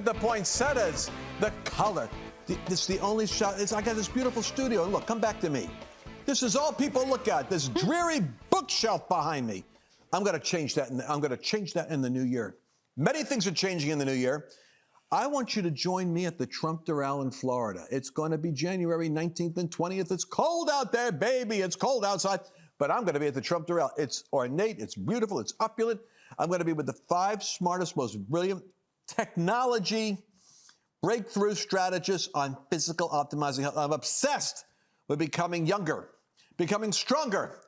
The poinsettias, the color. This is the only shot. I got this beautiful studio, and look, come back to me. This is all people look at. This dreary bookshelf behind me. I'm going to change that. I'm going to change that in the new year. Many things are changing in the new year. I want you to join me at the Trump Doral in Florida. It's going to be January 19th and 20th. It's cold out there, baby. It's cold outside. But I'm going to be at the Trump Doral. It's ornate. It's beautiful. It's opulent. I'm going to be with the 5 smartest, most brilliant technology breakthrough strategists on physical optimizing health. I'm obsessed with becoming younger, becoming stronger,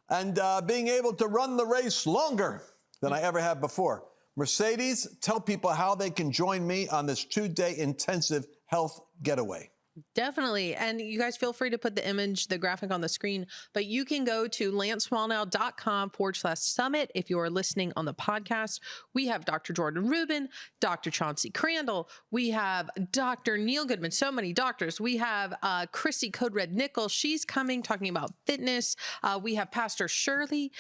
and being able to run the race longer than I ever have before. Mercedes, tell people how they can join me on this 2-day intensive health getaway. Definitely. And you guys feel free to put the image, the graphic on the screen, but you can go to lancewallnow.com/summit. If you are listening on the podcast, we have Dr. Jordan Rubin, Dr. Chauncey Crandall. We have Dr. Neil Goodman, so many doctors. We have Chrissy Code Red Nichols. She's coming, talking about fitness. We have Pastor Shirley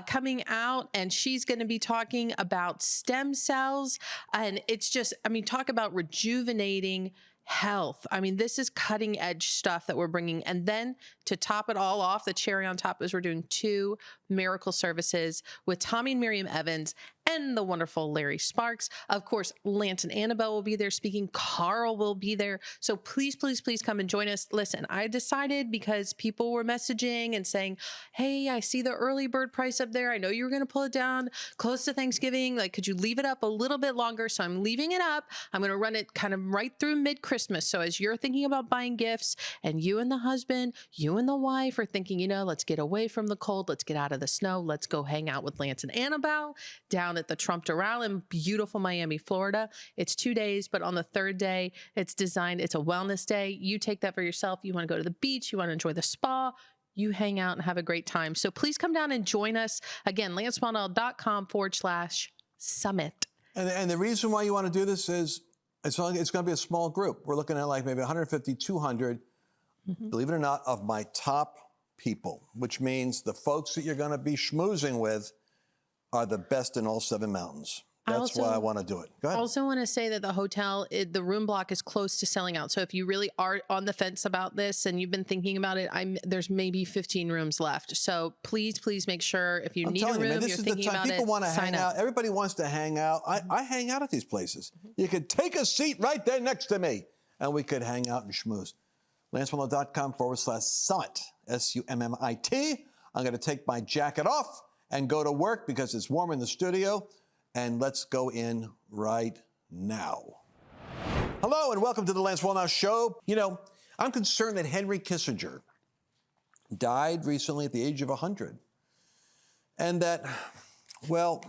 coming out, and she's going to be talking about stem cells. And it's just, I mean, talk about rejuvenating health. I mean, this is cutting edge stuff that we're bringing. And then to top it all off, the cherry on top is we're doing 2 miracle services with Tommy and Miriam Evans and the wonderful Larry Sparks. Of course, Lance and Annabelle will be there speaking. Carl will be there. So please, please, please come and join us. Listen, I decided because people were messaging and saying, hey, I see the early bird price up there. I know you were going to pull it down close to Thanksgiving. Like, could you leave it up a little bit longer? So I'm leaving it up. I'm going to run it kind of right through mid-Christmas. So as you're thinking about buying gifts and you and the husband, you and the wife are thinking, you know, let's get away from the cold. Let's get out of the snow. Let's go hang out with Lance and Annabelle down at the Trump Doral in beautiful Miami, Florida. It's 2 days, but on the 3rd day, it's designed, it's a wellness day. You take that for yourself. You want to go to the beach, you want to enjoy the spa, you hang out and have a great time. So please come down and join us. Again, lancewallnow.com/summit. And the reason why you want to do this is it's going to be a small group. We're looking at like maybe 150, 200, believe it or not, of my top people, which means the folks that you're going to be schmoozing with are the best in all 7 mountains. That's why I want to do it. Go ahead. I also want to say that the hotel, the room block is close to selling out. So if you really are on the fence about this and you've been thinking about it, there's maybe 15 rooms left. So please, please make sure if you need a room, you're thinking about it, people want to hang out. Everybody wants to hang out. I hang out at these places. You could take a seat right there next to me and we could hang out and schmooze. lancewallnow.com/summit, SUMMIT. I'm going to take my jacket off and go to work because it's warm in the studio. And let's go in right now. Hello and welcome to the Lance Wallnow Show. You know, I'm concerned that Henry Kissinger died recently at the age of 100. And that, well,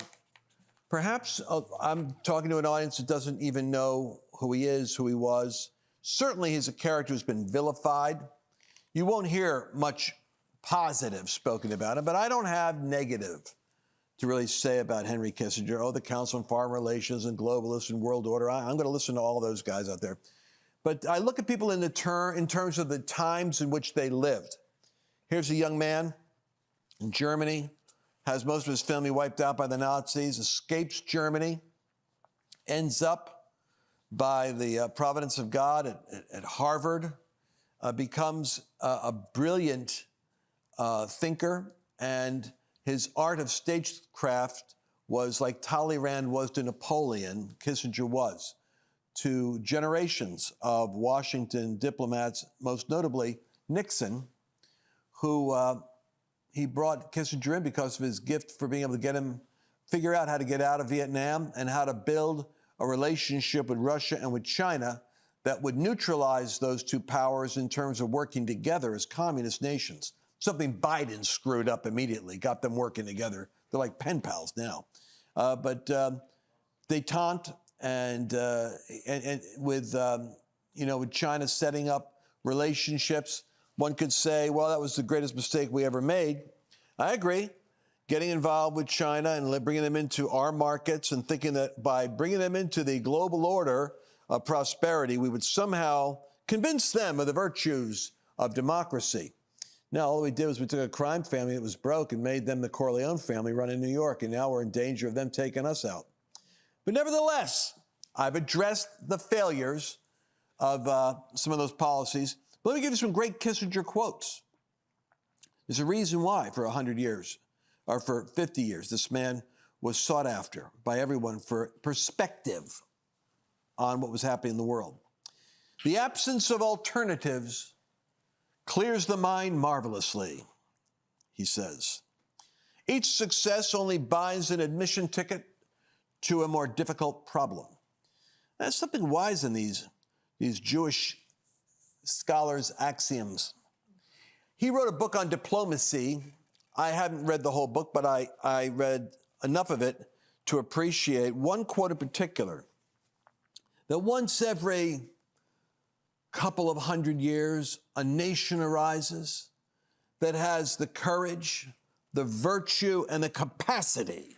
perhaps I'm talking to an audience that doesn't even know who he is, who he was. Certainly he's a character who's been vilified. You won't hear much positive spoken about him, but I don't have negative to really say about Henry Kissinger. Oh, the Council on Foreign Relations and globalists and world order. I'm going to listen to all those guys out there. But I look at people in terms of the times in which they lived. Here's a young man in Germany, has most of his family wiped out by the Nazis, escapes Germany, ends up by the providence of God at Harvard, becomes a brilliant thinker, and his art of stagecraft was like Talleyrand was to Napoleon, Kissinger was to generations of Washington diplomats, most notably Nixon, who he brought Kissinger in because of his gift for being able to get him, figure out how to get out of Vietnam and how to build a relationship with Russia and with China that would neutralize those 2 powers in terms of working together as communist nations. Something Biden screwed up immediately, got them working together. They're like pen pals now. But détente and with with China setting up relationships, one could say, well, that was the greatest mistake we ever made. I agree. Getting involved with China and bringing them into our markets and thinking that by bringing them into the global order of prosperity, we would somehow convince them of the virtues of democracy. No, all we did was we took a crime family that was broke and made them the Corleone family run in New York, and now we're in danger of them taking us out. But nevertheless, I've addressed the failures of some of those policies. But let me give you some great Kissinger quotes. There's a reason why for 100 years, or for 50 years, this man was sought after by everyone for perspective on what was happening in the world. The absence of alternatives clears the mind marvelously, he says. Each success only buys an admission ticket to a more difficult problem. There's something wise in these Jewish scholars' axioms. He wrote a book on diplomacy. I haven't read the whole book, but I read enough of it to appreciate one quote in particular, that once every couple of 100 years, a nation arises that has the courage, the virtue, and the capacity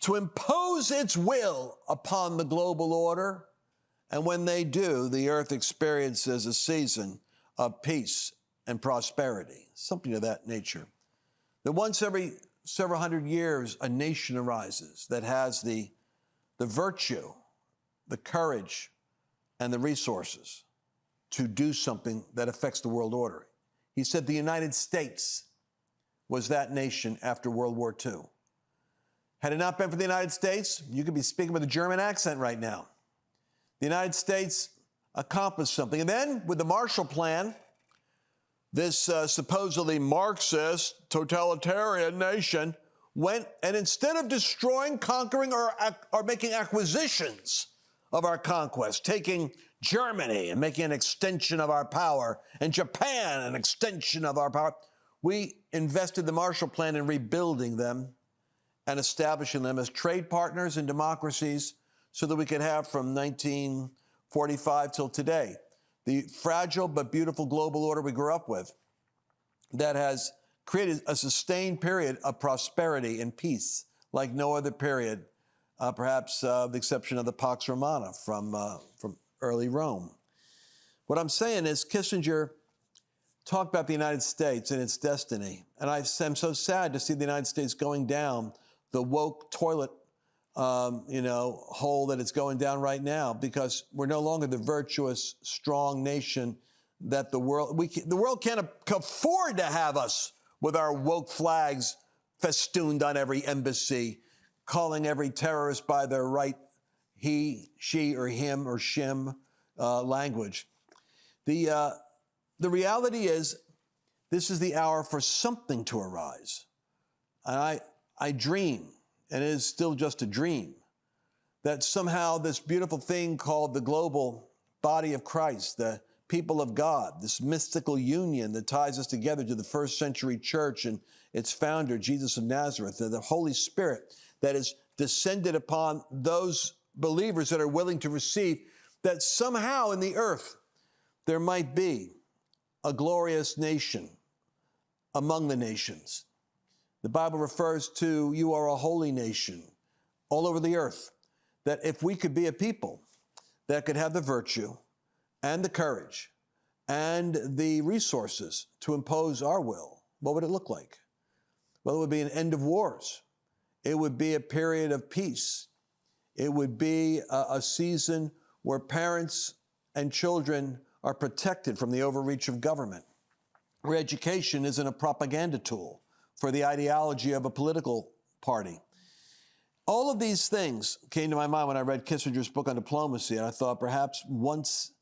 to impose its will upon the global order. And when they do, the earth experiences a season of peace and prosperity, something of that nature. That once every several hundred years, a nation arises that has the virtue, the courage, and the resources to do something that affects the world order. He said the United States was that nation after World War II. Had it not been for the United States, you could be speaking with a German accent right now. The United States accomplished something. And then with the Marshall Plan, this supposedly Marxist totalitarian nation went and instead of destroying, conquering, or making acquisitions of our conquest, taking Germany and making an extension of our power, and Japan an extension of our power, we invested the Marshall Plan in rebuilding them and establishing them as trade partners and democracies so that we could have from 1945 till today the fragile but beautiful global order we grew up with that has created a sustained period of prosperity and peace like no other period, perhaps with the exception of the Pax Romana from early Rome. What I'm saying is Kissinger talked about the United States and its destiny, and I'm so sad to see the United States going down the woke toilet hole that it's going down right now, because we're no longer the virtuous, strong nation that the world can't afford to have us with our woke flags festooned on every embassy, calling every terrorist by their right he, she, or him, or shim language. The reality is this is the hour for something to arise. And I dream, and it is still just a dream, that somehow this beautiful thing called the global body of Christ, the people of God, this mystical union that ties us together to the first century church and its founder, Jesus of Nazareth, and the Holy Spirit that is descended upon those believers that are willing to receive, that somehow in the earth there might be a glorious nation among the nations. The Bible refers to, you are a holy nation all over the earth, that if we could be a people that could have the virtue and the courage and the resources to impose our will, what would it look like? Well, it would be an end of wars. It would be a period of peace. It would be a season where parents and children are protected from the overreach of government, where education isn't a propaganda tool for the ideology of a political party. All of these things came to my mind when I read Kissinger's book on diplomacy, and I thought perhaps once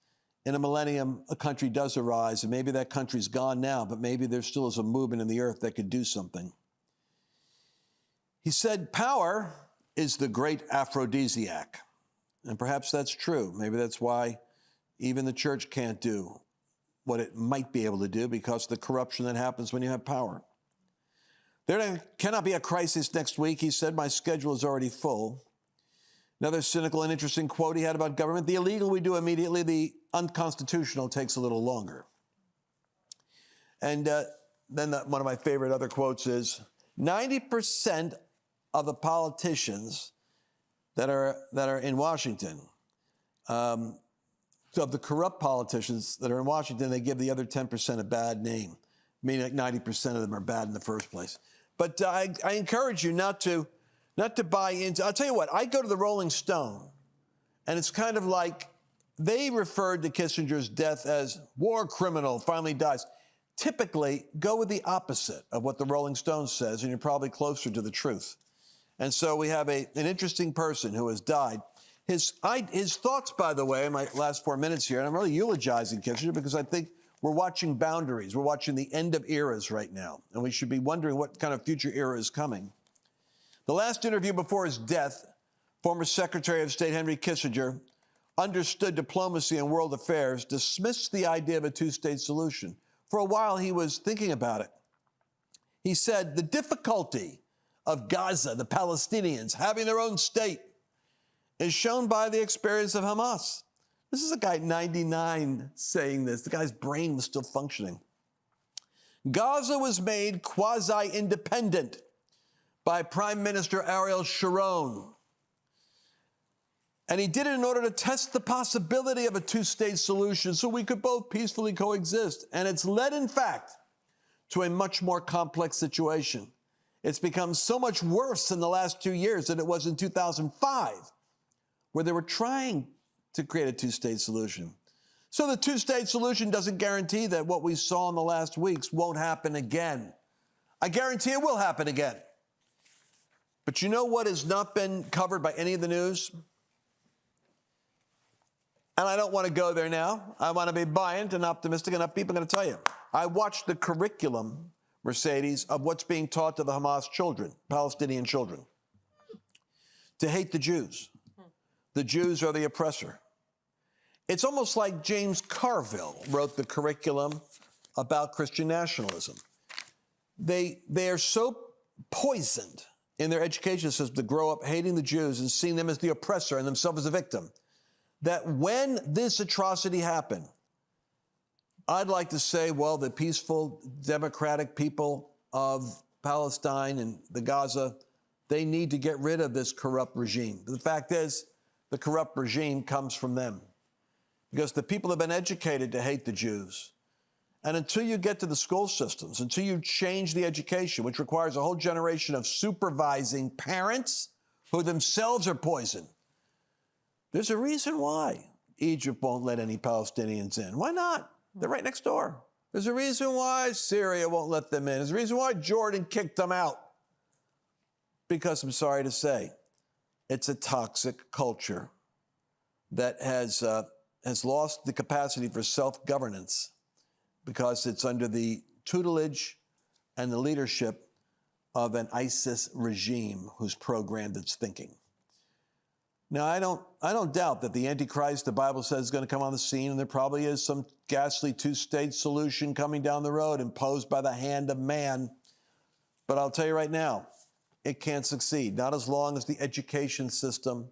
in a millennium a country does arise, and maybe that country's gone now, but maybe there still is a movement in the earth that could do something. He said, power is the great aphrodisiac. And perhaps that's true. Maybe that's why even the church can't do what it might be able to do, because of the corruption that happens when you have power. There cannot be a crisis next week. He said, my schedule is already full. Another cynical and interesting quote he had about government: the illegal we do immediately, the unconstitutional takes a little longer. And then one of my favorite other quotes is, 90% of the politicians that are in Washington, of the corrupt politicians that are in Washington, they give the other 10% a bad name, meaning like 90% of them are bad in the first place. But I encourage you not to buy into. I'll tell you what, I go to the Rolling Stone And it's kind of like they referred to Kissinger's death as war criminal, finally dies. Typically, go with the opposite of what the Rolling Stones says, and you're probably closer to the truth. And so we have an interesting person who has died. His thoughts, by the way, in my last 4 minutes here, and I'm really eulogizing Kissinger because I think we're watching boundaries. We're watching the end of eras right now, and we should be wondering what kind of future era is coming. The last interview before his death, former Secretary of State Henry Kissinger understood diplomacy and world affairs, dismissed the idea of a two-state solution. For a while, he was thinking about it. He said, the difficulty of Gaza, the Palestinians, having their own state, is shown by the experience of Hamas. This is a guy at 99 saying this. The guy's brain was still functioning. Gaza was made quasi-independent by Prime Minister Ariel Sharon. And he did it in order to test the possibility of a two-state solution so we could both peacefully coexist. And it's led, in fact, to a much more complex situation. It's become so much worse in the last 2 years than it was in 2005, where they were trying to create a two-state solution. So the two-state solution doesn't guarantee that what we saw in the last weeks won't happen again. I guarantee it will happen again. But you know what has not been covered by any of the news? And I don't want to go there now. I want to be buoyant and optimistic and upbeat. I'm going to tell you, I watched the curriculum, Mercedes, of what's being taught to the Hamas children, Palestinian children, to hate the Jews. The Jews are the oppressor. It's almost like James Carville wrote the curriculum about Christian nationalism. They are so poisoned in their education system to grow up hating the Jews and seeing them as the oppressor and themselves as a victim, that when this atrocity happened, I'd like to say, well, the peaceful, democratic people of Palestine and the Gaza, they need to get rid of this corrupt regime. The fact is, the corrupt regime comes from them because the people have been educated to hate the Jews. And until you get to the school systems, until you change the education, which requires a whole generation of supervising parents who themselves are poisoned, there's a reason why Egypt won't let any Palestinians in. Why not? They're right next door. There's a reason why Syria won't let them in. There's a reason why Jordan kicked them out. Because I'm sorry to say, it's a toxic culture that has lost the capacity for self-governance because it's under the tutelage and the leadership of an ISIS regime who's programmed its thinking. Now, I don't doubt that the Antichrist, the Bible says, is going to come on the scene, and there probably is some ghastly two-state solution coming down the road imposed by the hand of man. But I'll tell you right now, it can't succeed, not as long as the education system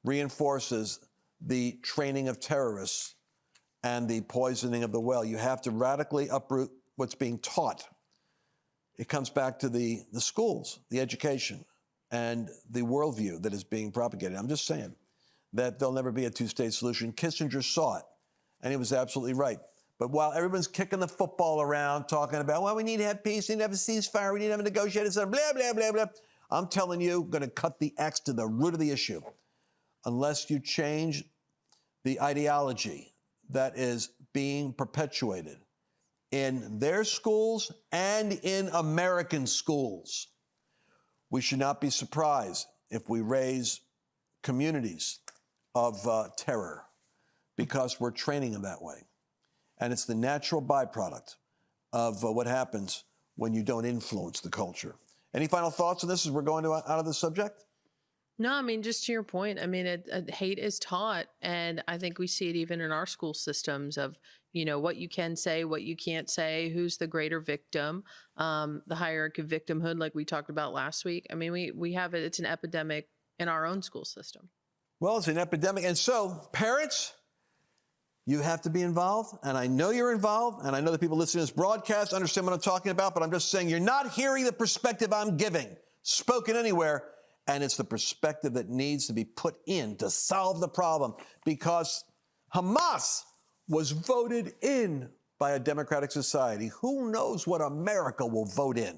reinforces the training of terrorists and the poisoning of the well. You have to radically uproot what's being taught. It comes back to the schools, the education, and the worldview that is being propagated. I'm just saying that there'll never be a two-state solution. Kissinger saw it, and he was absolutely right. But while everyone's kicking the football around, talking about, well, we need to have peace, we need to have a ceasefire, we need to have a negotiated settlement, blah, blah, blah, blah, I'm telling you, going to cut the axe to the root of the issue. Unless you change the ideology that is being perpetuated in their schools and in American schools, we should not be surprised if we raise communities of terror because we're training them that way. And it's the natural byproduct of what happens when you don't influence the culture. Any final thoughts on this as we're going out of the subject? No, I mean, just to your point, I mean, hate is taught. And I think we see it even in our school systems of, you know, what you can say, what you can't say, who's the greater victim, the hierarchy of victimhood, like we talked about last week. I mean, we have it. It's an epidemic in our own school system. Well, it's an epidemic. And so, parents, you have to be involved. And I know you're involved. And I know the people listening to this broadcast understand what I'm talking about. But I'm just saying you're not hearing the perspective I'm giving, spoken anywhere. And it's the perspective that needs to be put in to solve the problem, because Hamas was voted in by a democratic society. Who knows what America will vote in?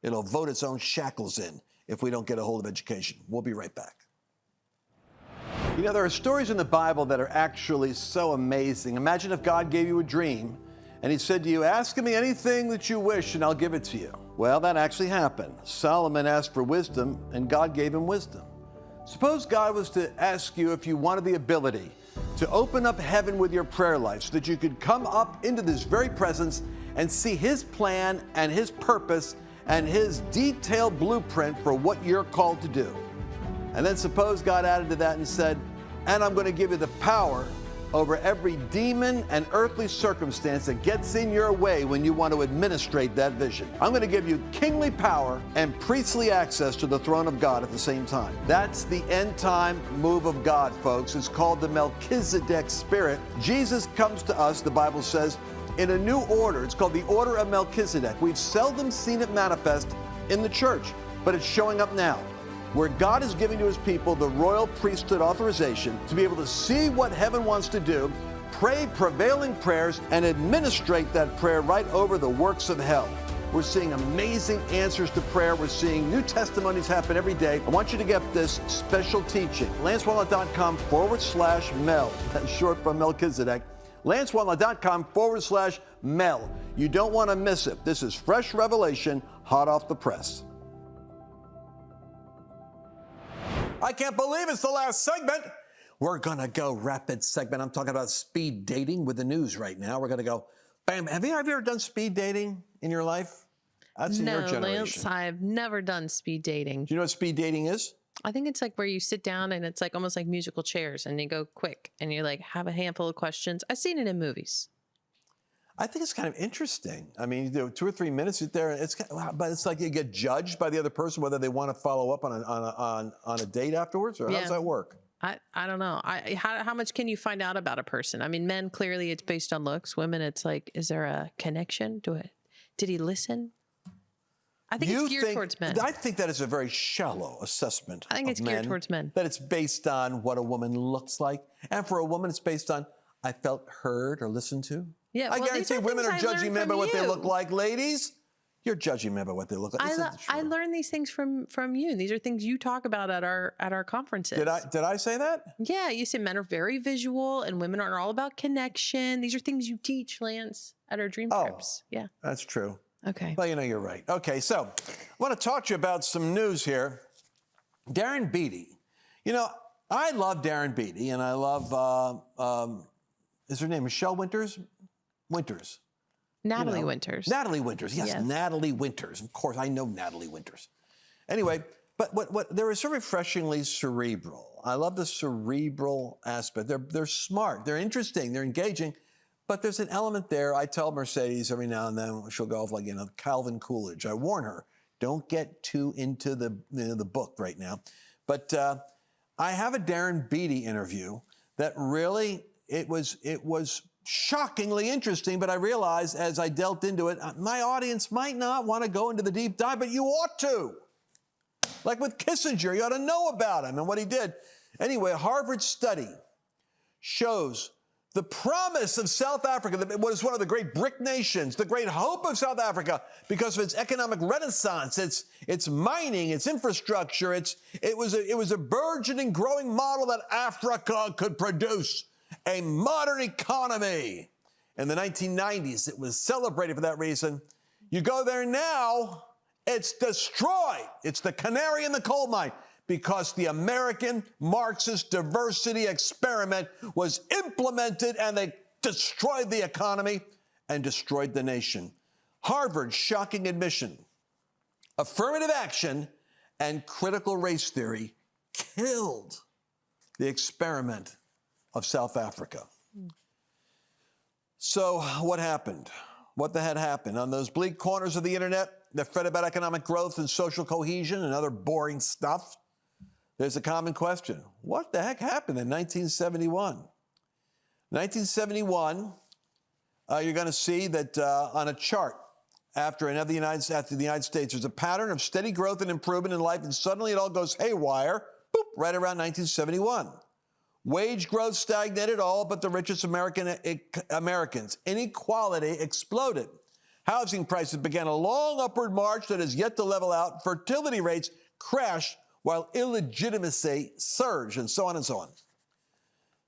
It'll vote its own shackles in if we don't get a hold of education. We'll be right back. You know, there are stories in the Bible that are actually so amazing. Imagine if God gave you a dream and he said to you, ask me anything that you wish and I'll give it to you. Well, that actually happened. Solomon asked for wisdom and God gave him wisdom. Suppose God was to ask you if you wanted the ability to open up heaven with your prayer life so that you could come up into this very presence and see his plan and his purpose and his detailed blueprint for what you're called to do. And then suppose God added to that and said, and I'm going to give you the power over every demon and earthly circumstance that gets in your way when you want to administrate that vision. I'm going to give you kingly power and priestly access to the throne of God at the same time. That's the end time move of God, folks. It's called the Melchizedek spirit. Jesus comes to us, the Bible says, in a new order. It's called the order of Melchizedek. We've seldom seen it manifest in the church, but it's showing up now, where God is giving to his people the royal priesthood authorization to be able to see what heaven wants to do, pray prevailing prayers, and administrate that prayer right over the works of hell. We're seeing amazing answers to prayer. We're seeing new testimonies happen every day. I want you to get this special teaching. LanceWallnau.com/Mel. That's short for Melchizedek. LanceWallnau.com/Mel. You don't want to miss it. This is fresh revelation, hot off the press. I can't believe it's the last segment. We're going to go rapid segment. I'm talking about speed dating with the news right now. We're going to go, bam. Have you ever done speed dating in your life? That's in your generation. No, Lance, I've never done speed dating. Do you know what speed dating is? I think it's like where you sit down and it's like almost like musical chairs and you go quick and you like have a handful of questions. I've seen it in movies. I think it's kind of interesting. I mean, you do 2 or 3 minutes, sit there, and but it's like you get judged by the other person whether they want to follow up on a date afterwards, or how does that work? I don't know. How much can you find out about a person? I mean, men, clearly it's based on looks. Women, it's like, is there a connection to it? Did he listen? I think it's geared towards men. I think that is a very shallow assessment. I think it's geared towards men. That it's based on what a woman looks like. And for a woman, it's based on, I felt heard or listened to. Yeah, I guarantee women are judging men by what they look like. Ladies, you're judging men by what they look like. I learned these things from you. These are things you talk about at our conferences. Did I say that? Yeah, you said men are very visual and women are all about connection. These are things you teach, Lance, at our dream trips. Yeah, that's true. Okay. Well, you know, you're right. Okay, so I want to talk to you about some news here. Darren Beattie. You know, I love Darren Beattie, and I love, is her name Michelle Winters? Winters. Natalie Winters. Natalie Winters. Yes, Natalie Winters. Of course, I know Natalie Winters. Anyway, but what they're so refreshingly cerebral. I love the cerebral aspect. They're smart. They're interesting. They're engaging. But there's an element there. I tell Mercedes every now and then, she'll go off like, Calvin Coolidge. I warn her, don't get too into the book right now. But I have a Darren Beattie interview that really, it was shockingly interesting, but I realized as I delved into it, my audience might not want to go into the deep dive, but you ought to. Like with Kissinger, you ought to know about him and what he did. Anyway, a Harvard study shows the promise of South Africa, that was one of the great BRIC nations, the great hope of South Africa because of its economic renaissance, its mining, its infrastructure. It was a burgeoning, growing model that Africa could produce, a modern economy. In the 1990s, it was celebrated for that reason. You go there now, it's destroyed. It's the canary in the coal mine, because the American Marxist diversity experiment was implemented and they destroyed the economy and destroyed the nation. Harvard's shocking admission, affirmative action and critical race theory killed the experiment of South Africa. So what happened? What the heck happened? On those bleak corners of the internet that fret about economic growth and social cohesion and other boring stuff, there's a common question. What the heck happened in 1971? 1971, you're going to see that on a chart after the United States, there's a pattern of steady growth and improvement in life, and suddenly it all goes haywire, boop, right around 1971. Wage growth stagnated all but the richest Americans. Inequality exploded. Housing prices began a long upward march that has yet to level out. Fertility rates crashed while illegitimacy surged, and so on and so on.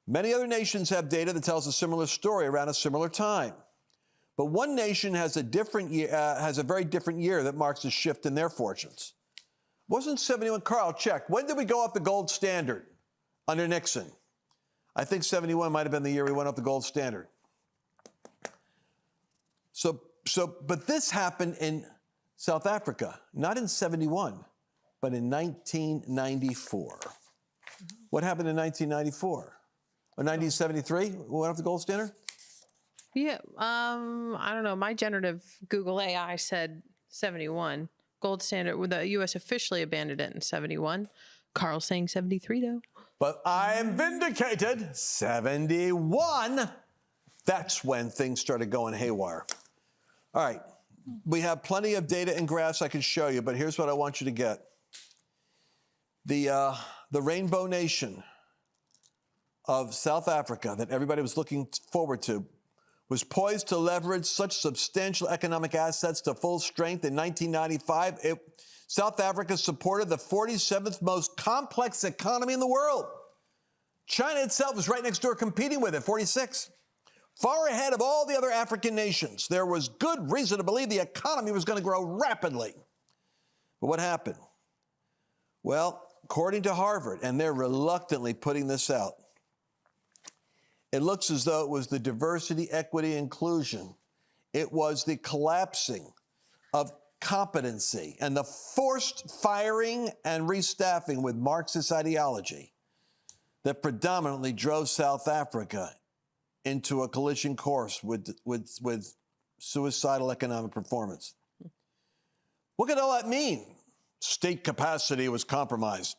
Many other nations have data that tells a similar story around a similar time. But one nation has a very different year that marks a shift in their fortunes. Wasn't 71, Carl, check. When did we go off the gold standard under Nixon? I think 71 might have been the year we went off the gold standard. But this happened in South Africa, not in 71, but in 1994. What happened in 1994? Or 1973? We went off the gold standard? Yeah, I don't know. My generative Google AI said 71. Gold standard, the U.S. officially abandoned it in 71. Carl's saying 73, though. But I am vindicated. 71. That's when things started going haywire. All right. We have plenty of data and graphs I can show you, but here's what I want you to get. The Rainbow Nation of South Africa that everybody was looking forward to was poised to leverage such substantial economic assets to full strength in 1995. South Africa supported the 47th most complex economy in the world. China itself was right next door competing with it, 46. Far ahead of all the other African nations. There was good reason to believe the economy was going to grow rapidly. But what happened? Well, according to Harvard, and they're reluctantly putting this out, it looks as though it was the diversity, equity, inclusion. It was the collapsing of competency and the forced firing and restaffing with Marxist ideology that predominantly drove South Africa into a collision course with suicidal economic performance. What could all that mean? State capacity was compromised.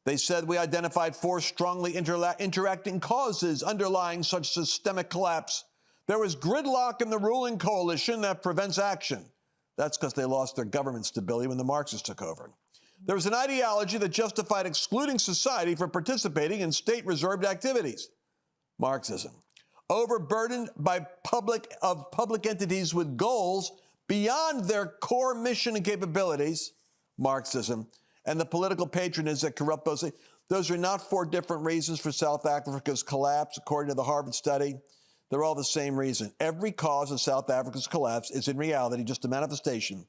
They said we identified 4 strongly interacting causes underlying such systemic collapse. There was gridlock in the ruling coalition that prevents action. That's because they lost their government stability when the Marxists took over. There was an ideology that justified excluding society from participating in state-reserved activities. Marxism. Overburdened by public entities with goals beyond their core mission and capabilities. Marxism. And the political patronage that corrupt those. Those are not 4 different reasons for South Africa's collapse, according to the Harvard study. They're all the same reason. Every cause of South Africa's collapse is in reality just a manifestation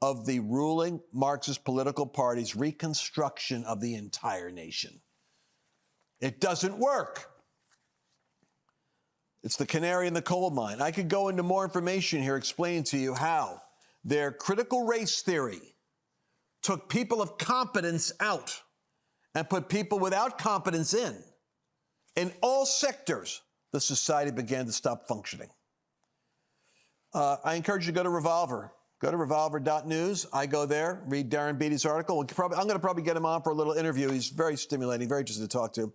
of the ruling Marxist political party's reconstruction of the entire nation. It doesn't work. It's the canary in the coal mine. I could go into more information here explaining to you how their critical race theory took people of competence out and put people without competence in. In all sectors, the society began to stop functioning. I encourage you to go to Revolver. Go to revolver.news. I go there, read Darren Beatty's article. I'm going to probably get him on for a little interview. He's very stimulating, very interesting to talk to.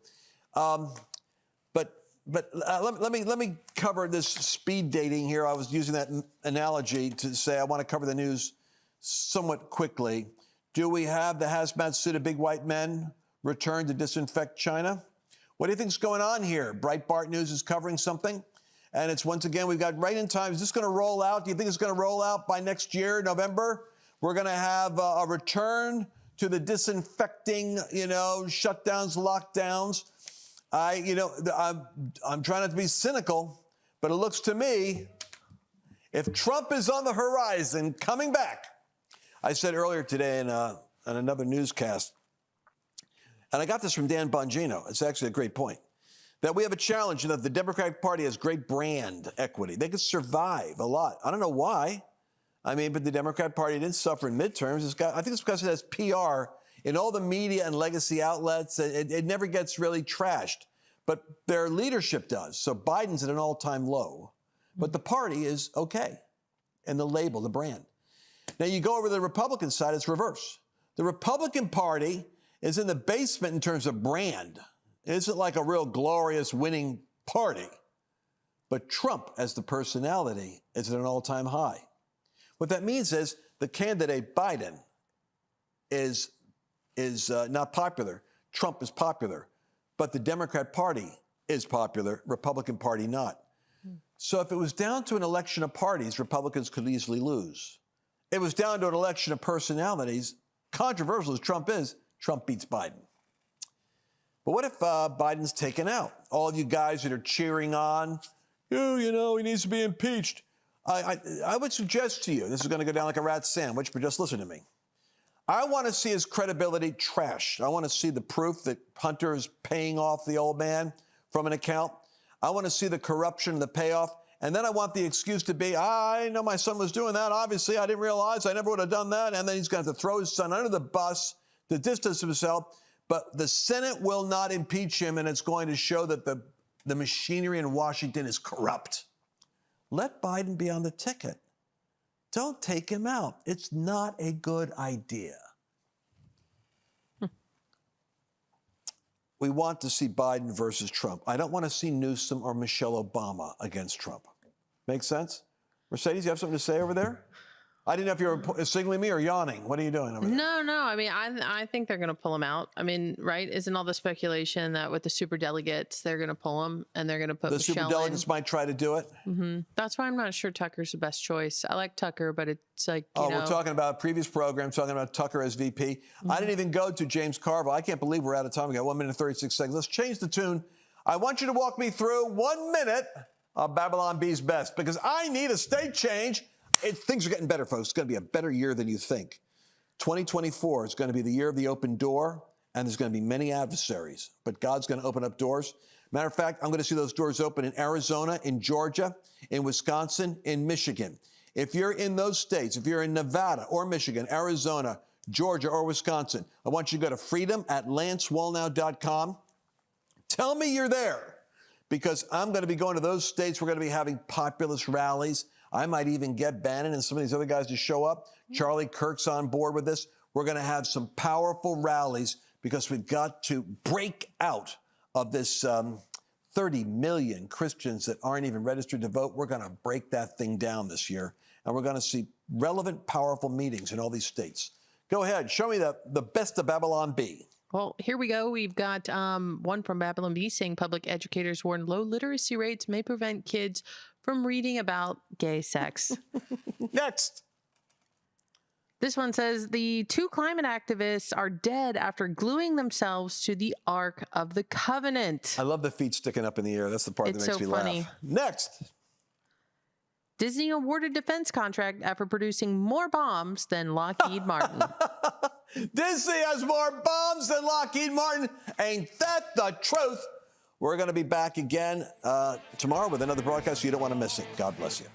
Let me cover this speed dating here. I was using that analogy to say I want to cover the news somewhat quickly. Do we have the hazmat suit of big white men return to disinfect China? What do you think is going on here? Breitbart News is covering something. And it's once again, we've got right in time. Is this going to roll out? Do you think it's going to roll out by next year, November? We're going to have a return to the disinfecting, shutdowns, lockdowns. I'm trying not to be cynical, but it looks to me, if Trump is on the horizon coming back, I said earlier today on another newscast, and I got this from Dan Bongino. It's actually a great point, that we have a challenge, that the Democratic Party has great brand equity. They could survive a lot. I don't know why. But the Democratic Party didn't suffer in midterms. I think it's because it has PR in all the media and legacy outlets. It never gets really trashed, but their leadership does. So Biden's at an all-time low, but the party is okay. And the label, the brand. Now you go over to the Republican side, it's reverse. The Republican Party is in the basement in terms of brand. It isn't like a real glorious winning party. But Trump, as the personality, is at an all-time high. What that means is the candidate Biden is not popular. Trump is popular. But the Democrat Party is popular, Republican Party not. So if it was down to an election of parties, Republicans could easily lose. It was down to an election of personalities, controversial as Trump is, Trump beats Biden. But what if Biden's taken out? all of you guys that are cheering on, he needs to be impeached. I would suggest to you, this is going to go down like a rat sandwich, but just listen to me. I want to see his credibility trashed. I want to see the proof that Hunter is paying off the old man from an account. I want to see the corruption and the payoff. And then I want the excuse to be, I know my son was doing that. Obviously, I didn't realize. I never would have done that. And then he's going to have to throw his son under the bus to distance himself. But the Senate will not impeach him, and it's going to show that the machinery in Washington is corrupt. Let Biden be on the ticket. Don't take him out. It's not a good idea. We want to see Biden versus Trump. I don't want to see Newsom or Michelle Obama against Trump. Make sense? Mercedes, you have something to say over there? I didn't know if you were signaling me or yawning. What are you doing over there? No. I mean, I think they're going to pull him out. I mean, right? Isn't all the speculation that with the superdelegates, they're going to pull him and they're going to put Michelle the superdelegates might try to do it? Mm-hmm. That's why I'm not sure Tucker's the best choice. I like Tucker, but it's like, we're talking about previous programs, talking about Tucker as VP. Mm-hmm. I didn't even go to James Carville. I can't believe we're out of time. We got 1 minute and 36 seconds. Let's change the tune. I want you to walk me through 1 minute of Babylon B's best, because I need a state change. Things are getting better, folks. It's going to be a better year than you think. 2024 is going to be the year of the open door, and there's going to be many adversaries, but God's going to open up doors. Matter of fact, I'm going to see those doors open in Arizona, in Georgia, in Wisconsin, in Michigan. If you're in those states, if you're in Nevada or Michigan, Arizona, Georgia, or Wisconsin, I want you to go to freedom@lancewallnow.com. Tell me you're there, because I'm going to be going to those states. We're going to be having populist rallies. I might even get Bannon and some of these other guys to show up. Charlie Kirk's on board with this. We're going to have some powerful rallies, because we've got to break out of this 30 million Christians that aren't even registered to vote. We're going to break that thing down this year, and we're going to see relevant, powerful meetings in all these states. Go ahead. Show me the best of Babylon B. Well, here we go. We've got one from Babylon B saying public educators warn low literacy rates may prevent kids from reading about gay sex. Next. This one says the 2 climate activists are dead after gluing themselves to the Ark of the Covenant. I love the feet sticking up in the air. That's the part that makes me laugh. Next. Disney awarded defense contract after producing more bombs than Lockheed Martin. Disney has more bombs than Lockheed Martin. Ain't that the truth? We're going to be back again tomorrow with another broadcast. You don't want to miss it. God bless you.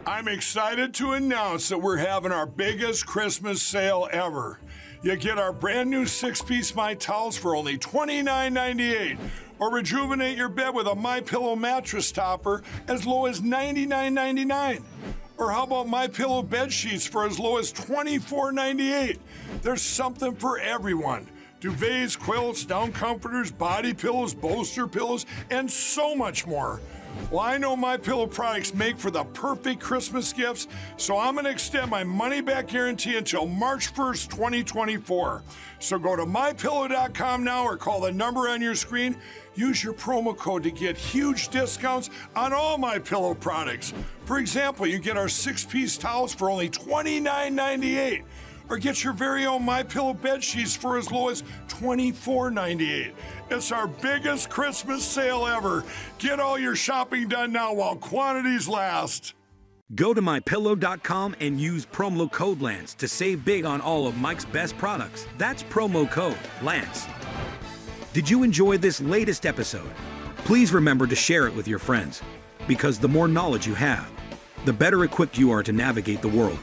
I'm excited to announce that we're having our biggest Christmas sale ever. You get our brand new 6-piece My Towels for only $29.98. Or rejuvenate your bed with a MyPillow mattress topper as low as $99.99. Or how about MyPillow bed sheets for as low as $24.98? There's something for everyone. Duvets, quilts, down comforters, body pillows, bolster pillows, and so much more. Well, I know MyPillow products make for the perfect Christmas gifts, so I'm going to extend my money-back guarantee until March 1st, 2024. So go to MyPillow.com now or call the number on your screen. Use your promo code to get huge discounts on all MyPillow products. For example, you get our 6-piece towels for only $29.98. Or get your very own MyPillow bed sheets for as low as $24.98. It's our biggest Christmas sale ever. Get all your shopping done now while quantities last. Go to MyPillow.com and use promo code Lance to save big on all of Mike's best products. That's promo code Lance. Did you enjoy this latest episode? Please remember to share it with your friends, because the more knowledge you have, the better equipped you are to navigate the world.